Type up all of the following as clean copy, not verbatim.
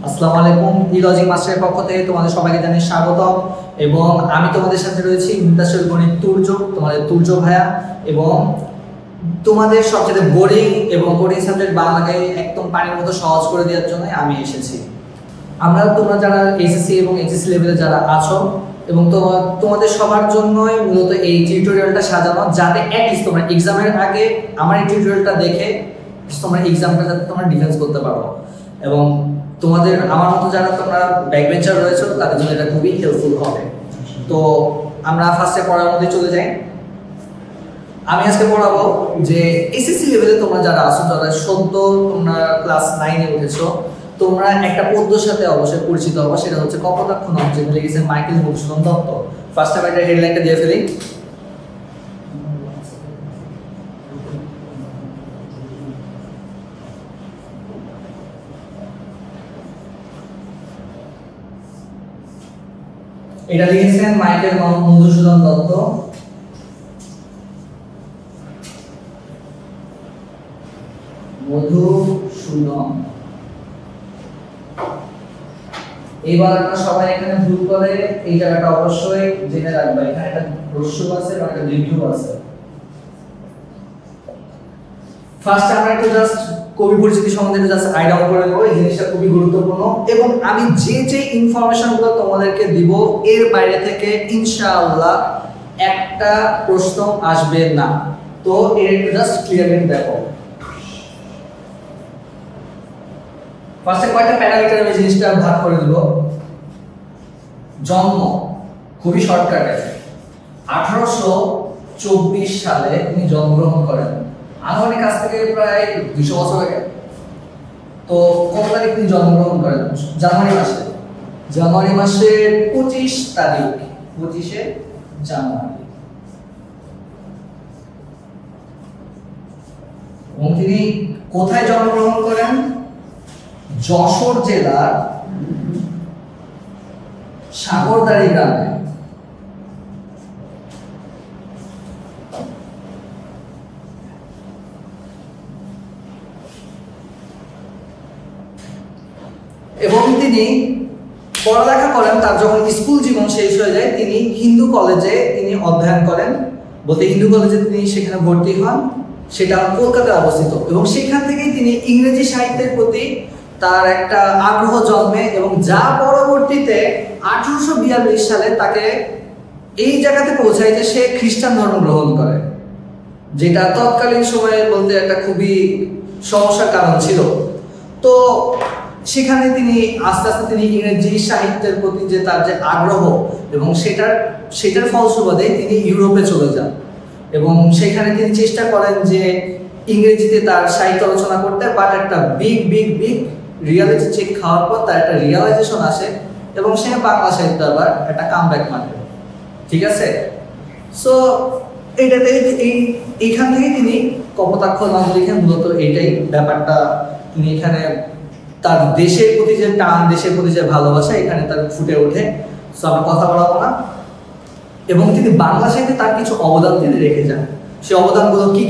আসসালামু আলাইকুম। ইলজিক মাস্টারের পক্ষ থেকে তোমাদের সবাইকে জানাই স্বাগতম এবং আমি তোমাদের সাথে রয়েছি মুনতাসির গণিত তুর্য, তোমাদের তুর্য ভাইয়া, এবং তোমাদের সবচেয়ে বোরিং এবং কঠিন সাবজেক্ট বাংলাকে একদম পানির মতো সহজ করে দেওয়ার জন্য আমি এসেছি। তোমরা যারা এসএসসি এবং এইচএসসি লেভেলে যারা আছো এবং তোমাদের সবার জন্যই মূলত এই টিউটোরিয়ালটা সাজানো, যাতে অ্যাটলিস্ট তোমরা এক্সামের আগে আমার এই টিউটোরিয়ালটা দেখে তোমরা এক্সামটা যাতে তোমরা ডিফেন্স করতে পারো এবং তোমাদের আমার মতো যারা তোমরা ব্যাকবেঞ্চার রয়েছে তাদের জন্য এটা খুবই হেল্পফুল হবে। তো আমরা ফার্স্টে পড়ার মধ্যে চলে যাই। আমি আজকে পড়াবো যে এসএসসি লেভেলে তোমরা যারা আছো, যারা সদ্য তোমরা ক্লাস 9-এ উঠেছো, তোমরা একটা পদ্যের সাথে অবশ্যই পরিচিত হবে, সেটা হচ্ছে কপোতাক্ষ নদ, যেটা লিখেছে মাইকেল মধুসূদন দত্ত। ফার্স্ট আমি একটা হেডলাইনটা দিয়ে ফেলি। এটা লিখেছেন মাইকেল মধুসূদন দত্ত। মধুসূদন। এবার আপনারা সবাই এখানে ভুল করে এই জায়গাটা অবশ্যই জেনে রাখবেন, এখানে একটা হ্রস্ব আছে এবং একটা দীর্ঘ আছে। ফার্স্ট আমরা একটু জাস্ট কবি পরিচিতি সম্বন্ধে জাস্ট আইডিয়া করে নেব। এই জিনিসটা খুবই গুরুত্বপূর্ণ এবং আমি যে ইনফরমেশনগুলো তোমাদেরকে দিব এর বাইরে থেকে ইনশাআল্লাহ একটা প্রশ্ন আসবে না। তো এর একটু জাস্ট ক্লিয়ারলি দেখো। ফার্স্টে কয়টা প্যারামিটার আমি জিনিসটা ভাগ করে দিব। জন্ম খুবই শর্টকাটে, 1824 সালে তিনি জন্মগ্রহণ করেন, আনুমানিক কাছ থেকে প্রায় 200 বছর আগে। তো কত তারিখ তিনি জন্মগ্রহণ করেন? জানুয়ারি মাসের 25 তারিখ, 25শে জানুয়ারি। এবং তিনি কোথায় জন্মগ্রহণ করেন? যশোর জেলার সাগরদাড়ি গ্রামে। এবং তিনি পড়ালেখা করেন, তার যখন স্কুল জীবন শেষ হয়ে যায় তিনি হিন্দু কলেজে তিনি অধ্যয়ন করেন। বলতে হিন্দু কলেজে তিনি সেখানে ভর্তি হন, সেটা কলকাতায় অবস্থিত। এবং সেখান থেকেই তিনি ইংরেজি সাহিত্যের প্রতি তার একটা আগ্রহ জন্মে এবং যা পরবর্তীতে 1842 সালে তাকে এই জায়গাতে পৌঁছায় যে সে খ্রিস্টান ধর্ম গ্রহণ করে, যেটা তৎকালীন সময়ে বলতে একটা খুবই সমস্যার কারণ ছিল। তো সেখানে তিনি আস্তে আস্তে তিনি ইংরেজি সাহিত্যের প্রতি যে তার যে আগ্রহ এবং সেটার ফলস্বরূপে তিনি ইউরোপে চলে যান এবং সেখানে তিনি চেষ্টা করেন যে ইংরেজিতে তার সাহিত্য রচনা করতে, বাট একটা বিগ রিয়ালিটি চেক খাওয়ার পর তার একটা রিয়ালাইজেশন আসে এবং সে বাংলা সাহিত্য আবার একটা কামব্যাক মারে। ঠিক আছে? সো এইটাতে এইখান থেকে তিনি কপোতাক্ষ নদ লিখেন। মূলত এইটাই ব্যাপারটা, তিনি এখানে তার দেশের প্রতি যে টান, দেশের প্রতি যে ভালোবাসা এখানে তার ফুটে ওঠে। সো আমরা কথা বলাবো না। এবং তিনি বাংলা সাহিত্যে তার কিছু অবদান তিনি রেখে যান। সেই অবদানগুলো কি?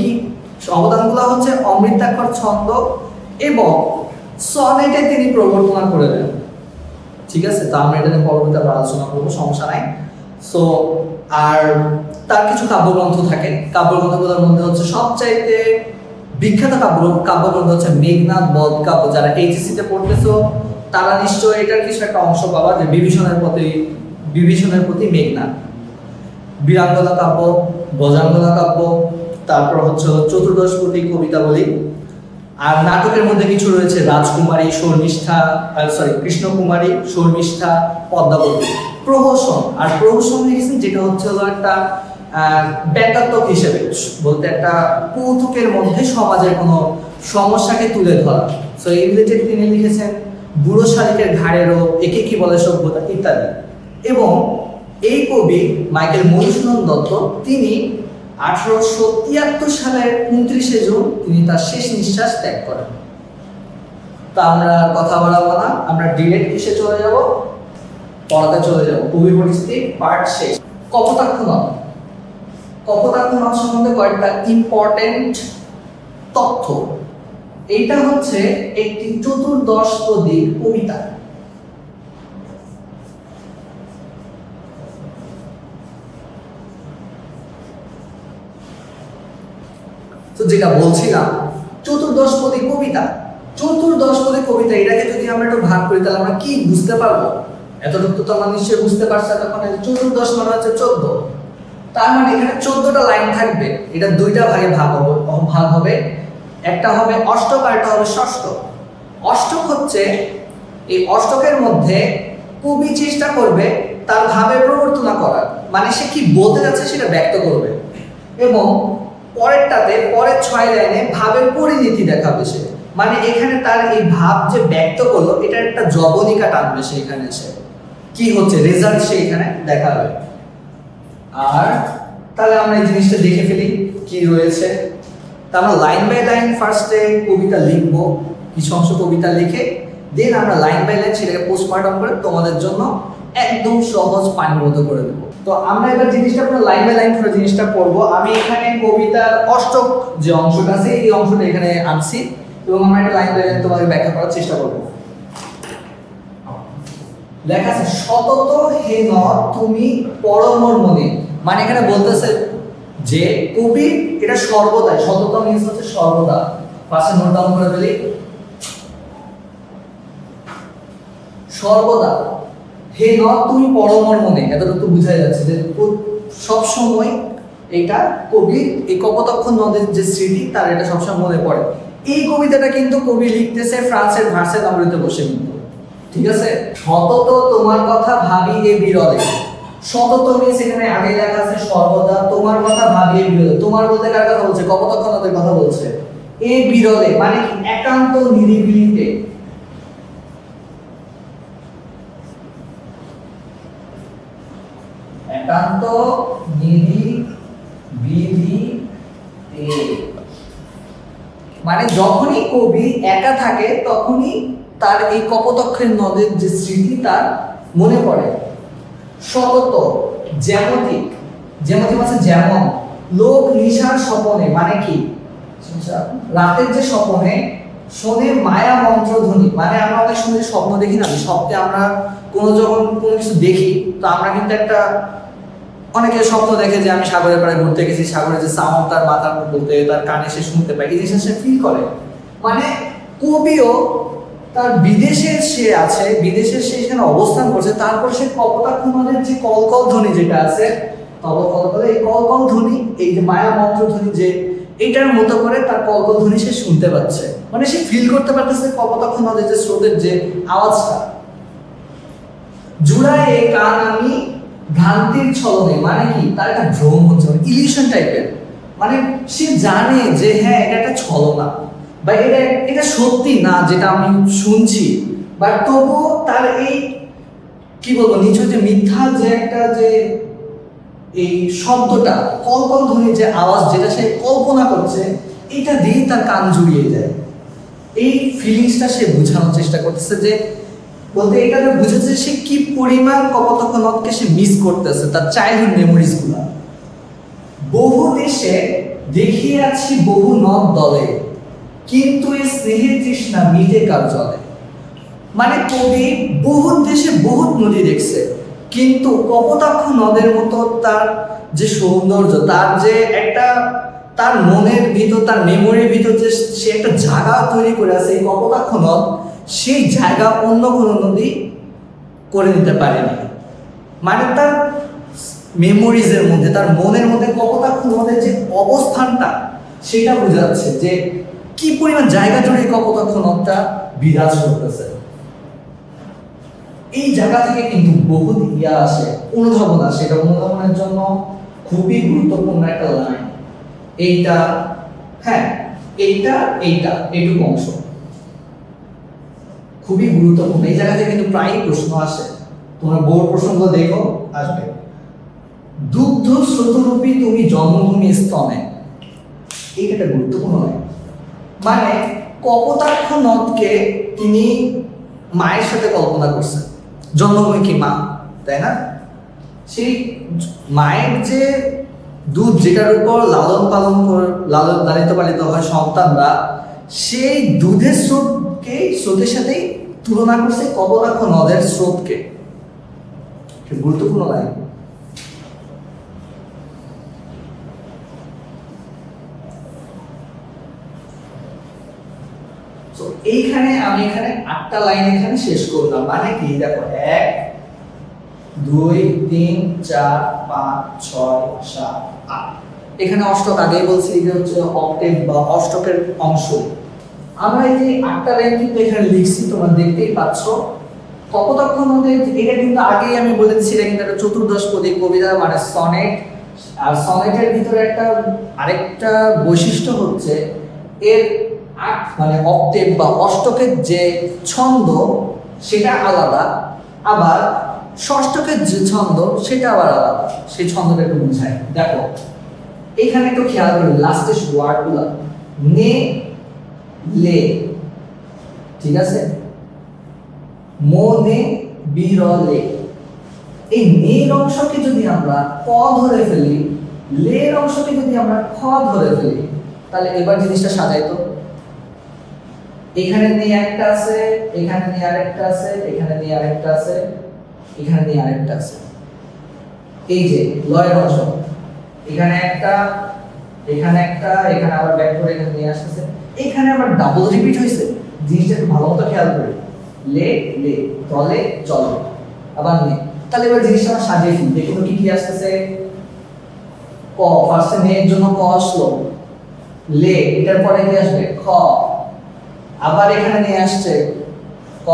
অবদানগুলো হচ্ছে অমৃতাক্ষর ছন্দ এবং সনেটে তিনি প্রবর্তনা করে দেন। ঠিক আছে? তো আমরা এটা নিয়ে পরবর্তীতে আলোচনা করবো, সমস্যা নাই। সো আর তার কিছু কাব্যগ্রন্থ থাকে। কাব্যগ্রন্থগুলোর মধ্যে হচ্ছে সবচাইতে বিখ্যাত কাব্যগ্রন্থ হচ্ছে মেঘনাদ বধ কাব্য। যারা এইচএসসিতে পড়তেছো তারা নিশ্চয়ই এটার কিছু একটা অংশ পাবা, যে বিভীষণের প্রতি মেঘনাদ, বীরাঙ্গনা কাব্য, বজাঙ্গনা কাব্য, তারপর হচ্ছে চতুর্দশপতি কবিতাবলী। আর নাটকের মধ্যে কিছু রয়েছে রাজকুমারী, কৃষ্ণকুমারী, শর্মিষ্ঠা, পদ্মাবতী, প্রহসন। আর প্রহসন লিখেছেন যেটা হচ্ছে হলো একটা ব্যঙ্গাত্মক হিসেবে, বলতে একটা কৌতুকের মধ্যে সমাজের কোনো সমস্যাকে তুলে ধরা। সো এই রিলেটেড তিনি লিখেছেন বুড়ো শালিকের ঘাড়েরও একে কি বলে সভ্যতা ইত্যাদি। এবং এই কবি মাইকেল মধুসূদন দত্ত তিনি 1873 সালের 29শে জুন তিনি তার শেষ নিঃশ্বাস ত্যাগ করেন। তা আমরা কথা বাড়াবো না, আমরা ডিরেক্ট কিসে চলে যাব? পড়াতে চলে যাব। কবি পরিচিতি পার্ট শেষ। কপোতাক্ষ নদ। কপোতাক্ষ নদ সম্বন্ধে কয়েকটা ইম্পর্টেন্ট তথ্য এইটা হচ্ছে একটি চতুর্দশপদী কবিতা। তো যেটা বলছিলাম চতুর্দশপদী কবিতা, চতুর্দশপদী কবিতা এটাকে যদি আমরা একটু ভাগ করি তাহলে আমরা কি বুঝতে পারবো? এতটুকু তো আমরা নিশ্চয়ই বুঝতে পারছি। তখন চতুর্দশ মানে হচ্ছে 14, তার মানে এখানে 14টা লাইন থাকবে। এটা দুইটা ভাগে ভাগ হবে, একটা হবে অষ্টক আর একটা হবে ষষ্ঠক। অষ্টক হচ্ছে এই অষ্টকের মধ্যে কবি চেষ্টা করবে তার ভাবের প্রবর্তনা করার, মানে সে কি বলতে যাচ্ছে সেটা ব্যক্ত করবে, এবং পরেরটাতে পরের 6 লাইনে ভাবের পরিণতি দেখাবে সে, মানে এখানে তার এই ভাব যে ব্যক্ত করলো এটা একটা জবনিকা টানবে সে, এখানে সে কি হচ্ছে রেজাল্ট সে এখানে দেখাবে। আর তাহলে আমরা এই জিনিসটা দেখে ফেলি কি রয়েছে। তা আমরা লাইন বাই লাইন ফার্স্টে কবিতা লিখবো, কিছু অংশ কবিতা লিখে দেন আমরা লাইন বাই লাইন সেটাকে পোস্টমর্টম করে তোমাদের জন্য একদম সহজ পানির মতো করে দেবো। তো আমরা এবার জিনিসটা পুরো লাইন বাই লাইন করে জিনিসটা পড়বো। আমি এখানে কবিতার অষ্টক যে অংশটা আছে এই অংশটা এখানে আনছি এবং আমরা একটা লাইন বাই লাইন তোমাদের ব্যাখ্যা করার চেষ্টা করবো। লেখা আছে সতত হে নর তুমি পরমর মনে, মানে এখানে বলতেছে যে কবি এটা সর্বদা, সতত মিন্স হচ্ছে সর্বদা। পাশে নোট ডাউন করে ফেলি, সর্বদা হে নর তুমি পরমর মনে, এতটুকু বোঝা যাচ্ছে যে সব সময় এটা কবি এই কপোতাক্ষ নদের যে স্মৃতি তার এটা সবসময় মনে পড়ে। এই কবিতাটা কিন্তু কবি লিখতেছে ফ্রান্সের ভার্সে নগরীতে বসে, কিন্তু ঠিক আছে। সতত তোমার কথা ভাবি এ বিরলে, সতত মিন্স এখানে আগে লেখা আছে সর্বদা, তোমার কথা ভাবি এ বিরলে, তোমার বলতে কার কথা বলছে? কপোতাক্ষ নদের কথা বলছে। এ বিরলে মানে কি? একান্ত নিরিবিলিতে, একান্ত নিরিবিলিতে, মানে যখনই কবি একা থাকে তখনই তার এই কপোতাক্ষের নদের যে স্মৃতি তার মনে পড়ে। সতত জ্যামিতিক, জ্যামিতিক মানে যেমন, লোক নিশার স্বপনে মানে কি? রাতের যে স্বপনে শোনে মায়া মন্ত্রধ্বনি, মানে আমরা অনেক সময় স্বপ্ন দেখি না, স্বপ্নে আমরা যখন কোনো কিছু দেখি তো আমরা কিন্তু একটা, অনেকে স্বপ্ন দেখে যে আমি সাগরের পাড়ে ঘুরতে গেছি, সাগরের যে সাউন্ড তার মাথার মধ্যে তার কানে সে শুনতে পায়, এই জিনিসটা সে ফিল করে। মানে কবিও তার বিদেশে সে আছে, বিদেশে সে সেখানে অবস্থান করছে, তারপর সে কপোতাক্ষ নদের যে কলকল ধ্বনি যেটা আছে এই কলকল ধ্বনি, এই যে মায়া মন্ত্র ধ্বনি যে এইটার মতো করে তার কলকল ধ্বনি সে শুনতে পাচ্ছে, মানে সে ফিল করতে পারতেছে কপোতাক্ষ নদের যে স্রোতের যে আওয়াজটা। জুড়ায় এ কান আমি ভ্রান্তির ছলনে, মানে কি? তার একটা ভ্রম হচ্ছে, ইলিউশন টাইপের, মানে সে জানে যে হ্যাঁ এটা একটা ছলনা বা এটা সত্যি না যেটা আমি শুনছি, বাট তবুও তার এই কি বলবো নিচু যে মিথ্যা যে একটা যে এই শব্দটা কলকল ধ্বনি যে আওয়াজ যেটা সে কল্পনা করছে এটা দিয়ে তার কান জুড়িয়ে যায়। এই ফিলিংসটা সে বোঝানোর চেষ্টা করতেছে, যে বলতে এটা বুঝেছে সে কি পরিমাণ কপোতাক্ষ নদকে সে মিস করতেছে, তার চাইল্ডহুড মেমোরিজ গুলা। বহু দেশে দেখিয়ে আছি বহু নদ দলে, কিন্তু এই স্নেহের তৃষ্ণা মিটে কার জলে। মানে কবি বহুত দেশে বহুত নদী দেখছে, কিন্তু কপোতাক্ষ নদের মতো তার যে সৌন্দর্য, তার যে একটা তার মনের ভিতর, তার মেমোরির ভিতর যে সে একটা জায়গা তৈরি করে আছে এই কপোতাক্ষ নদ, সেই জায়গা অন্য কোনো নদী করে নিতে পারেনি। মানে তার মেমোরিজের মধ্যে, তার মনের মধ্যে কপোতাক্ষ নদের যে অবস্থানটা সেটা বোঝাচ্ছে যে কি পরিমাণ জায়গা জুড়ে কপোতাক্ষ নদটা বিরাজ করতেছে। এই জায়গা থেকে কিন্তু বহুত ইয়া আসে, অনুধাবন আসে। এটা অনুধাবনের জন্য খুবই গুরুত্বপূর্ণ একটা লাইন এইটা। হ্যাঁ, এইটা এইটুকু অংশ খুবই গুরুত্বপূর্ণ। এই জায়গা থেকে কিন্তু প্রায়ই প্রশ্ন আসে, তোমরা বোর্ড প্রশ্নগুলো দেখো আসবে। দুগ্ধ স্রোতরূপী তুমি জন্মভূমি স্তনে, এইটা গুরুত্বপূর্ণ নয়। মানে কপোতাক্ষ নদকে তিনি মায়ের সাথে কল্পনা করছেন, জন্মভূমি কি মা, তাই না? সেই মায়ের যে দুধ যেটার উপর লালিত পালিত হয় সন্তানরা, সেই দুধের স্রোতের সাথে তুলনা করছে কপোতাক্ষ নদের স্রোতকে। গুরুত্বপূর্ণ লাইন। এইখানে আমি এখানে 8টা লাইন এখানে শেষ করলাম। মানে কি দেখো 1 2 3 4 5 6 7 8 এখানে অষ্টক আগেই বলছি এটা হচ্ছে অক্টেভ বা অষ্টকের অংশ। আমরা এই যে 8টা লাইন কিন্তু এখানে লিখছি, তোমরা দেখতেই পাচ্ছ। কপোতাক্ষ নদের এটা কিন্তু আগেই আমি বলে দিচ্ছি, এটা কিন্তু একটা চতুর্দশ পদী কবিতা মানে সনেট। আর সনেটের ভিতরে আরেকটা বৈশিষ্ট্য হচ্ছে এর মানে অক্টেভ বা অষ্টকের যে ছন্দ সেটা আলাদা, আবার ষষ্ঠকের যে ছন্দ সেটা আবার আলাদা। সেই ছন্দটা একটু বুঝায়। দেখো এখানে একটু খেয়াল করুন লাস্টের ওয়ার্ডগুলো নে লে, ঠিক আছে, মনে বিরলে। এই নের অংশকে যদি আমরা ক ধরে ফেলি, লের অংশকে যদি আমরা খ ধরে ফেলি, তাহলে এবার জিনিসটা সাজাই তো। এখানে নিয়ে একটা আছে, এখানে নিয়ে আরেকটা আছে, এখানে নিয়ে আরেকটা আছে, এখানে নিয়ে আরেকটা আছে। এই যে লয়ের অংশ এখানে একটা, এখানে একটা, এখানে আবার ব্যাক করে এখানে নিয়ে আসতেছে, এখানে আবার ডাবল রিপিট হয়েছে। জিনিসটা একটু ভালো মতো খেয়াল করি। লে লে, চলে চলে, আবার নে। তাহলে এবার জিনিসটা আমরা সাজিয়ে ফেলি। দেখুন কি কি আসতেছে। ক, ফার্স্টে নে এর জন্য ক আসলো, লে এটার পরে কি আসবে খ, আবার এখানে নিয়ে আসছে ক,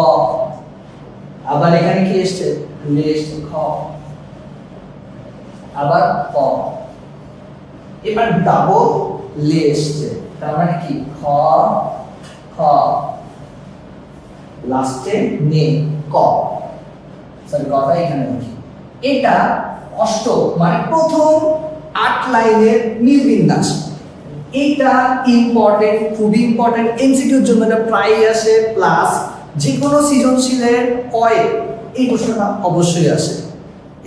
আবার এখানে কি আসছে লে আসছে খ, আবার ক, এবার ডাবল লে আসছে। তার মানে কি খ খ, লাস্টে নে ক, সরি কটা এখানে লিখি। এটা অষ্টক মানে প্রথম 8 লাইনের নীল বিন্যাস। এটা ইম্পর্টেন্ট, খুবই ইম্পর্টেন্ট, এমসিকিউর জন্য এটা প্রায়ই আসে, প্লাস যে কোনো সৃজনশীলের কয়ে এই প্রশ্নটা অবশ্যই আসে।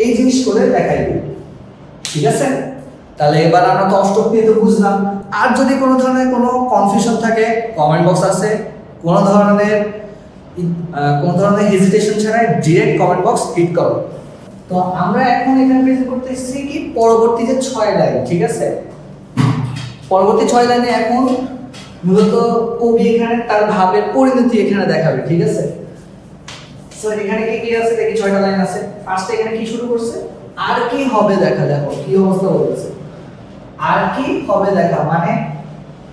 এই জিনিস করে দেখাই দিই, ঠিক আছে। তাহলে এবার আমরা তো অষ্টক নিয়ে তো বুঝলাম। আর যদি কোনো ধরনের কোনো কনফিউশন থাকে কমেন্ট বক্স আছে, কোনো ধরনের হেজিটেশন ছাড়াই ডিরেক্ট কমেন্ট বক্স হিট করো। তো আমরা এখন এখানে প্রেজেন্ট করতে এসেছি কি পরবর্তী যে 6 লাইন, ঠিক আছে। পরবর্তী 6 লাইনে এখন মূলত কবি এখানে তার ভাবের পরিণতি এখানে দেখাবে, ঠিক আছে। সো এখানে কি কি আছে দেখি, 6টা লাইন আছে। ফার্স্টে এখানে কি শুরু করছে, আর কি হবে দেখা। দেখো কি অবস্থা বলতেছে, আর কি হবে দেখা। মানে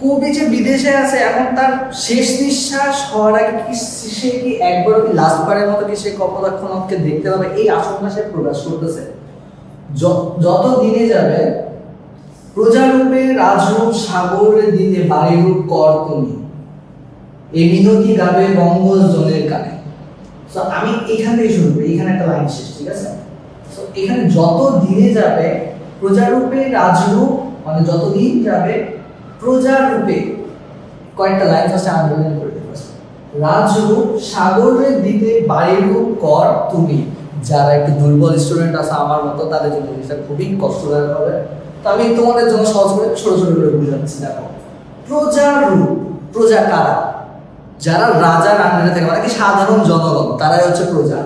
কবি যে বিদেশে আছে, এখন তার শেষ নিঃশ্বাস হওয়ার আগে কি সে কি একবারও কি লাস্ট বারের মতো কি সে কপোতাক্ষ নদকে দেখতে পাবে, এই আশঙ্কা সে প্রকাশ করতেছে। যত দিনে যাবে প্রজারূপে রাজরূপ সাগরে দিতে বাড়িরূপ কর তুমি, এই মিনতি গাবে বঙ্গজ জনের কানে। সো আমি এখান থেকে শুরু করি, এখানে একটা লাইন শেষ, ঠিক আছে। সো এখানে যত দিনে যাবে প্রজারূপে রাজরূপ, মানে যতদিন যাবে প্রজারূপে, কয়েকটা লাইন ফার্স্টে আন্দোলন করে দিতে পারছি। রাজরূপ সাগরে দিতে বাড়িরূপ কর তুমি। যারা একটু দুর্বল স্টুডেন্ট আছে আমার মতো, তাদের জন্য জিনিসটা খুবই কষ্টদায়ক হবে। তো আমি তোমাদের জন্য সহজ করে ছোট ছোট করে বুঝাচ্ছি। দেখো প্রজারূপ, প্রজা কারা, যারা রাজার আন্ডারে থাকে, মানে কি সাধারণ জনগণ, তারাই হচ্ছে প্রজা।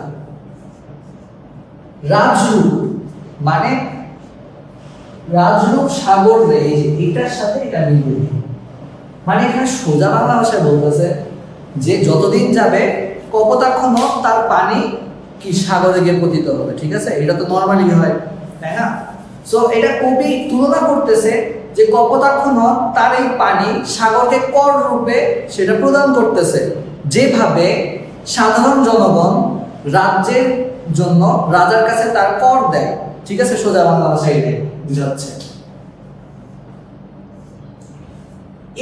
রাজরূপ মানে রাজরূপ সাগর রে, এই যে এটার সাথে এটা মিলিয়ে, মানে এখানে সোজা বাংলা ভাষায় বলতেছে যে যতদিন যাবে কপোতাক্ষ নদ তার পানি কি সাগরে গিয়ে পতিত হবে, ঠিক আছে। এটা তো নরমালি হয়, তাই না। সো এটা কবি তুলনা করতেছে যে কপোতাক্ষ নদ তার এই পানি সাগরকে কর রূপে সেটা প্রদান করতেছে, যেভাবে সাধারণ জনগণ রাজ্যের জন্য রাজার কাছে তার কর দেয়, ঠিক আছে। সোজা বাংলা ভাষায় বুঝাচ্ছে।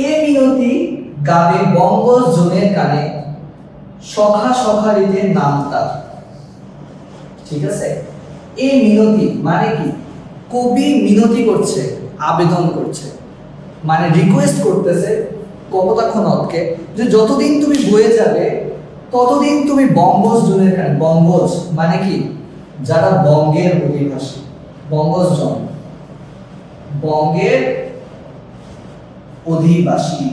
এ মিনতি গাবে বঙ্গজ জনের কানে, সখা সখারিদের নাম তার, ঠিক আছে। এই মিনতি মানে কি, কবি মিনতি করছে, আবেদন করছে, মানে রিকোয়েস্ট করতেছে কপোতাক্ষ নদকে যে যতদিন তুমি বয়ে যাবে ততদিন তুমি বঙ্গজ জনের কানে। বঙ্গজ মানে কি, যারা বঙ্গের অধিবাসী, বঙ্গজ জন, বঙ্গের অধিবাসী,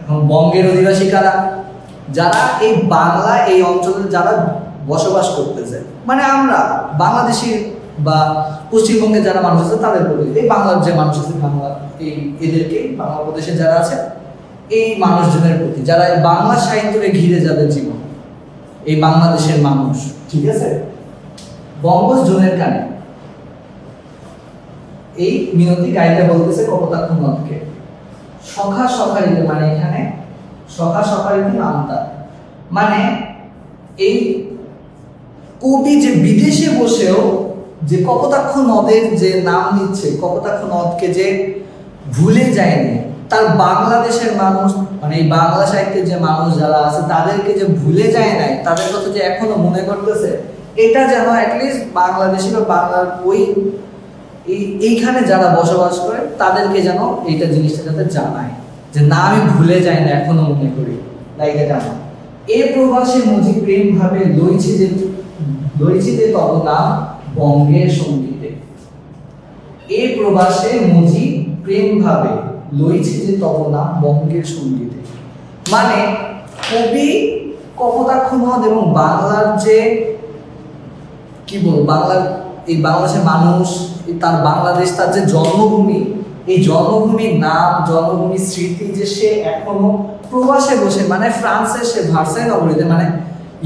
এখন বঙ্গের অধিবাসী কারা? যারা এই বাংলা এই অঞ্চলে যারা বসবাস করতেছে, মানে আমরা বাংলাদেশি বা পশ্চিমবঙ্গে যারা মানুষ আছে তাদের প্রতি, এই বাংলার যে মানুষ আছে বাংলা এদেরকে বাংলাদেশে যারা আছে এই মানুষজনের প্রতি, যারা এই বাংলা সাহিত্যকে ঘিরে যাদের জীবন, এই বাংলাদেশের মানুষ, ঠিক আছে। বঙ্গজ জনের কানে এই মিনতি গাইতে বলতেছে কপোতাক্ষ নদকে। সখা সখারিতে, মানে এখানে সখা সখারিতে নামতা, মানে এই কবি যে বিদেশে বসেও যে কপোতাক্ষ নদের যে নাম নিচ্ছে, কপোতাক্ষ নদকে যে ভুলে যায়নি, তার বাংলাদেশের মানুষ মানে এই বাংলা সাহিত্যের যে মানুষ যারা আছে তাদেরকে যে ভুলে যায় নাই, তাদের কথা যে এখনো মনে করতেছে, এটা যেন অ্যাটলিস্ট বাংলাদেশি বা বাংলার ওই এইখানে যারা বসবাস করে তাদেরকে যেন এইটা জিনিসটা যাতে জানায় যে না আমি ভুলে যাই না, এখনো মনে করি, লাইক এটা না। এ প্রবাসে মুজি প্রেম ভাবে লইছি যে তব নাম বঙ্গের সঙ্গীতে। এ প্রবাসে মুজি প্রেম ভাবে লইছি যে তব নাম বঙ্গের সঙ্গীতে, মানে কবি কপোতাক্ষ নদ এবং বাংলার যে কি বলবো, বাংলার এই বাংলাদেশের মানুষ, তার বাংলাদেশ, তার যে জন্মভূমি, এই জন্মভূমির নাম, জন্মভূমির স্মৃতি যে সে এখনো প্রবাসে বসে, মানে ফ্রান্সে সে ভার্সাই নগরীতে, মানে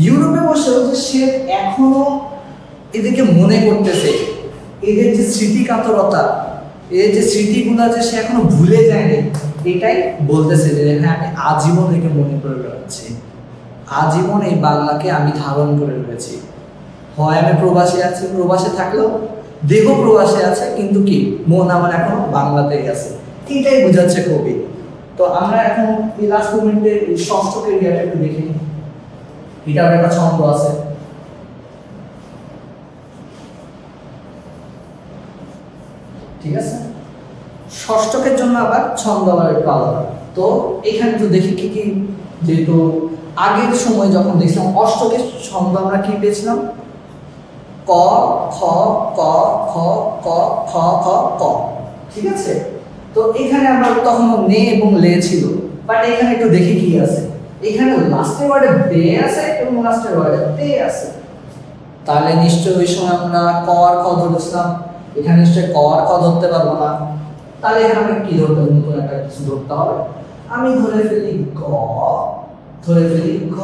ইউরোপে বসেও যে সে এখনো এদেরকে মনে করতেছে, এদের যে স্মৃতিকাতরতা, এদের যে স্মৃতিগুলো যে সে এখনো ভুলে যায়নি, এটাই বলতেছে যে হ্যাঁ আমি আজীবন একে মনে করে বেড়াচ্ছি, আজীবন এই বাংলাকে আমি ধারণ করে রয়েছি। হয় আমি প্রবাসে আছি, প্রবাসে থাকলেও দেহ প্রবাসে আছে, কিন্তু কি মন আমার এখন বাংলাতেই আছে, এটাই বোঝাচ্ছে কবি। তো আমরা এখন এই লাস্ট মোমেন্টে এই ষষ্ঠকের ইয়েটা একটু দেখি, এটার একটা ছন্দ আছে, ঠিক আছে। ষষ্ঠকের জন্য আবার ছন্দ আবার একটু আলাদা। তো এখানে তো দেখি কি কি, যেহেতু আগের সময় যখন দেখছিলাম অষ্টকের ছন্দ আমরা কি পেয়েছিলাম, ক খ ক খ ক খ খ ক, ঠিক আছে। তো এখানে আমরা তখন নে এবং লে ছিল, বাট এখানে একটু দেখি কি আছে, এখানে লাস্টের ওয়ার্ডে বে আছে এবং লাস্টের ওয়ার্ডে তে আছে। তাহলে নিশ্চয়ই ওই সময় আমরা ক আর খ ধরেছিলাম, এখানে নিশ্চয়ই ক আর খ ধরতে পারবো না, তাহলে এখানে আমি কি ধরতে হবে, নতুন একটা কিছু ধরতে হবে। আমি ধরে ফেলি গ, ধরে ফেলি ঘ,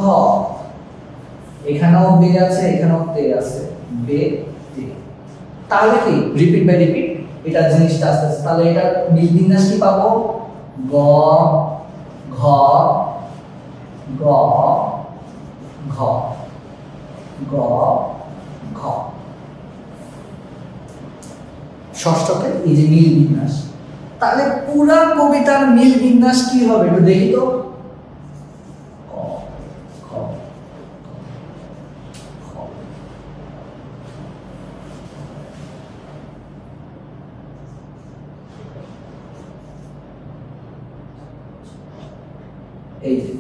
এখানেও বে আছে এখানেও তে আছে, বে তে। তাহলে কি রিপিট বাই রিপিট এটা জিনিসটা আস্তে আস্তে, তাহলে এটা মিল বিন্যাস কি পাবো, গ ঘ গ ঘ গ ঘ। ষষ্ঠকে এই যে মিল বিন্যাস, তাহলে পুরা কবিতার মিল বিন্যাস কি হবে একটু দেখি তো, এই যে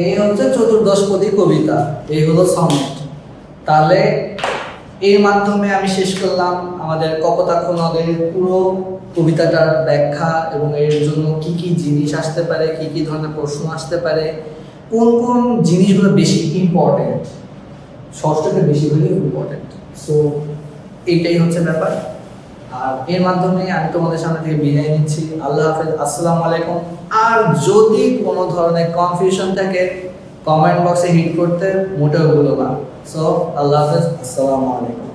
এই হচ্ছে চতুর্দশপদী কবিতা, এই হলো সনেট। তাহলে এর মাধ্যমে আমি শেষ করলাম আমাদের কপোতাক্ষ নদের পুরো কবিতাটার ব্যাখ্যা এবং এর জন্য কি কি জিনিস আসতে পারে, কি কি ধরনের প্রশ্ন আসতে পারে, কোন কোন জিনিসগুলো বেশি ইম্পর্টেন্ট, ষষ্ঠকে বেশিরভাগই ইম্পর্টেন্ট। সো এইটাই হচ্ছে ব্যাপার। আর এর মাধ্যমে আমি তোমাদের সামনে থেকে বিদায় নিচ্ছি। আল্লাহ হাফেজ, আসসালামু আলাইকুম। আর যদি কোনো ধরনের কনফিউশন থাকে কমেন্ট বক্সে হিট করতে মোটেও ভুলো না। সো আল্লাহ হাফেজ, আসসালামু আলাইকুম।